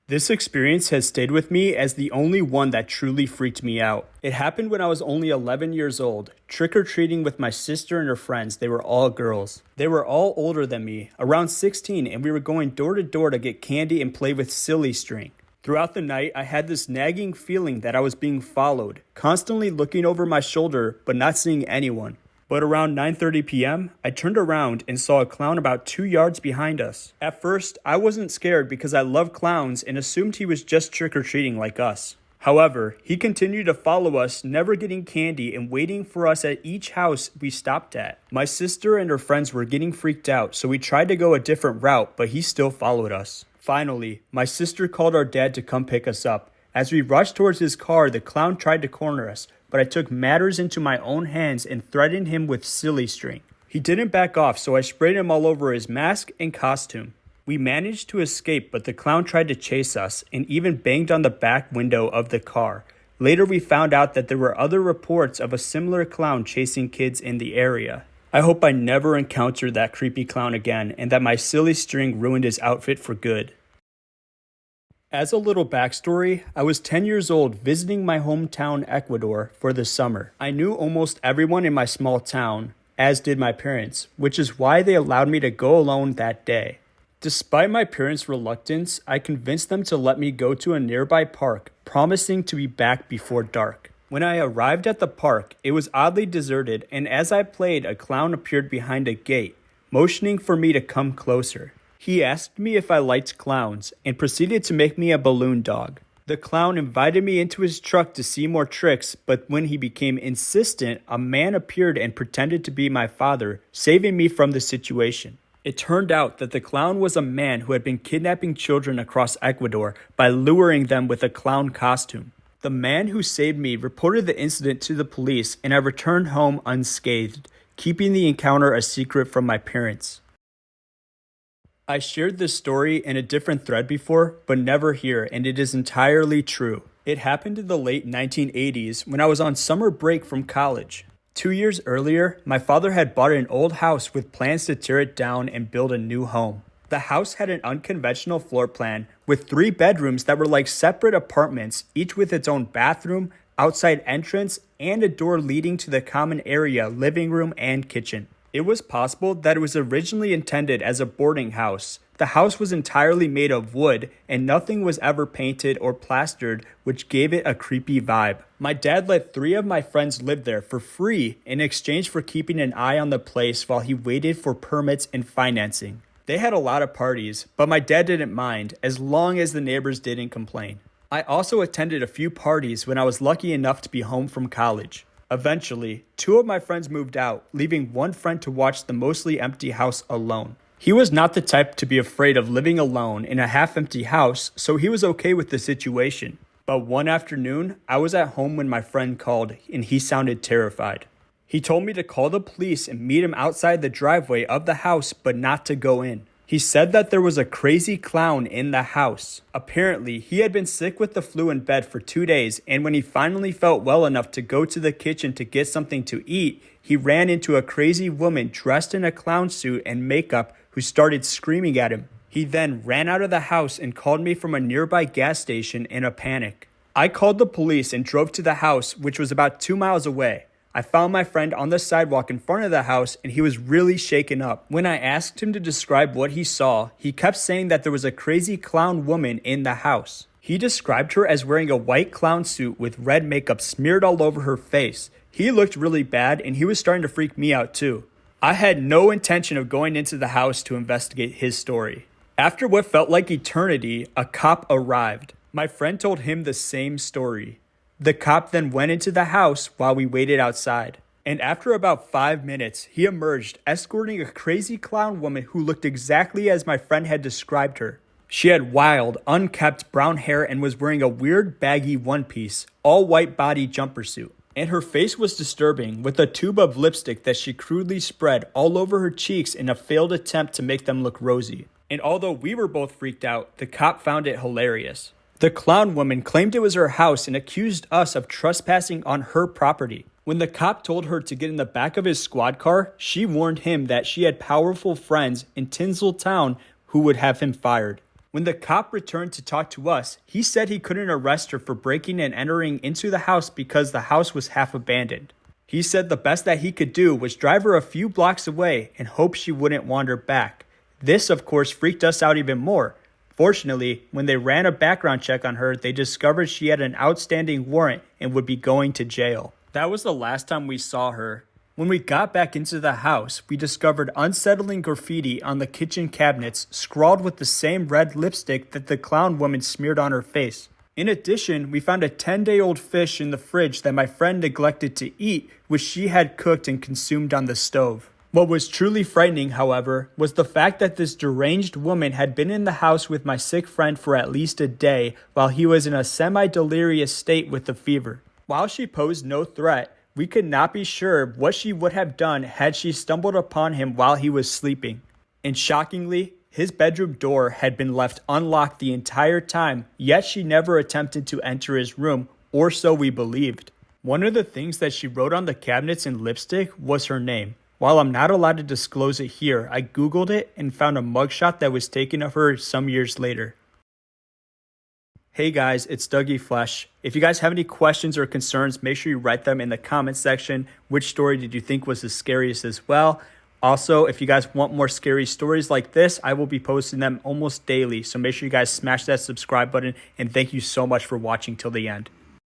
This experience has stayed with me as the only one that truly freaked me out. It happened when I was only 11 years old, trick-or-treating with my sister and her friends. They were all girls. They were all older than me, around 16, and we were going door to door to get candy and play with silly string. Throughout the night, I had this nagging feeling that I was being followed, constantly looking over my shoulder but not seeing anyone. But around 9:30 p.m., I turned around and saw a clown about 2 yards behind us. At first, I wasn't scared because I love clowns and assumed he was just trick-or-treating like us. However, he continued to follow us, never getting candy and waiting for us at each house we stopped at. My sister and her friends were getting freaked out, so we tried to go a different route, but he still followed us. Finally, my sister called our dad to come pick us up. As we rushed towards his car, the clown tried to corner us, but I took matters into my own hands and threatened him with silly string. He didn't back off, so I sprayed him all over his mask and costume. We managed to escape, but the clown tried to chase us and even banged on the back window of the car. Later, we found out that there were other reports of a similar clown chasing kids in the area. I hope I never encounter that creepy clown again and that my silly string ruined his outfit for good. As a little backstory, I was 10 years old visiting my hometown Ecuador for the summer. I knew almost everyone in my small town, as did my parents, which is why they allowed me to go alone that day. Despite my parents' reluctance, I convinced them to let me go to a nearby park, promising to be back before dark. When I arrived at the park, it was oddly deserted, and as I played, a clown appeared behind a gate, motioning for me to come closer. He asked me if I liked clowns and proceeded to make me a balloon dog. The clown invited me into his truck to see more tricks, but when he became insistent, a man appeared and pretended to be my father, saving me from the situation. It turned out that the clown was a man who had been kidnapping children across Ecuador by luring them with a clown costume. The man who saved me reported the incident to the police, and I returned home unscathed, keeping the encounter a secret from my parents. I shared this story in a different thread before, but never here, and it is entirely true. It happened in the late 1980s when I was on summer break from college. 2 years earlier, my father had bought an old house with plans to tear it down and build a new home. The house had an unconventional floor plan with 3 bedrooms that were like separate apartments, each with its own bathroom, outside entrance, and a door leading to the common area, living room, and kitchen. It was possible that it was originally intended as a boarding house. The house was entirely made of wood, and nothing was ever painted or plastered, which gave it a creepy vibe. My dad let 3 of my friends live there for free in exchange for keeping an eye on the place while he waited for permits and financing. They had a lot of parties, but my dad didn't mind as long as the neighbors didn't complain. I also attended a few parties when I was lucky enough to be home from college. Eventually, 2 of my friends moved out, leaving one friend to watch the mostly empty house alone. He was not the type to be afraid of living alone in a half-empty house, so he was okay with the situation. But one afternoon, I was at home when my friend called, and he sounded terrified. He told me to call the police and meet him outside the driveway of the house, but not to go in. He said that there was a crazy clown in the house. Apparently, he had been sick with the flu in bed for 2 days, and when he finally felt well enough to go to the kitchen to get something to eat, he ran into a crazy woman dressed in a clown suit and makeup who started screaming at him. He then ran out of the house and called me from a nearby gas station in a panic. I called the police and drove to the house, which was about 2 miles away. I found my friend on the sidewalk in front of the house, and he was really shaken up. When I asked him to describe what he saw, he kept saying that there was a crazy clown woman in the house. He described her as wearing a white clown suit with red makeup smeared all over her face. He looked really bad, and he was starting to freak me out too. I had no intention of going into the house to investigate his story. After what felt like eternity, a cop arrived. My friend told him the same story. The cop then went into the house while we waited outside. And after about 5 minutes, he emerged, escorting a crazy clown woman who looked exactly as my friend had described her. She had wild, unkempt brown hair and was wearing a weird baggy one-piece, all-white body jumper suit. And her face was disturbing, with a tube of lipstick that she crudely spread all over her cheeks in a failed attempt to make them look rosy. And although we were both freaked out, the cop found it hilarious. The clown woman claimed it was her house and accused us of trespassing on her property. When the cop told her to get in the back of his squad car, she warned him that she had powerful friends in Tinseltown who would have him fired. When the cop returned to talk to us, he said he couldn't arrest her for breaking and entering into the house because the house was half abandoned. He said the best that he could do was drive her a few blocks away and hope she wouldn't wander back. This, of course, freaked us out even more. Fortunately, when they ran a background check on her, they discovered she had an outstanding warrant and would be going to jail. That was the last time we saw her. When we got back into the house, we discovered unsettling graffiti on the kitchen cabinets scrawled with the same red lipstick that the clown woman smeared on her face. In addition, we found a 10-day-old fish in the fridge that my friend neglected to eat, which she had cooked and consumed on the stove. What was truly frightening, however, was the fact that this deranged woman had been in the house with my sick friend for at least a day while he was in a semi-delirious state with the fever. While she posed no threat, we could not be sure what she would have done had she stumbled upon him while he was sleeping. And shockingly, his bedroom door had been left unlocked the entire time, yet she never attempted to enter his room, or so we believed. One of the things that she wrote on the cabinets in lipstick was her name. While I'm not allowed to disclose it here, I googled it and found a mugshot that was taken of her some years later. Hey guys, it's Dougie Flesh. If you guys have any questions or concerns, make sure you write them in the comment section. Which story did you think was the scariest as well? Also, if you guys want more scary stories like this, I will be posting them almost daily. So make sure you guys smash that subscribe button, and thank you so much for watching till the end.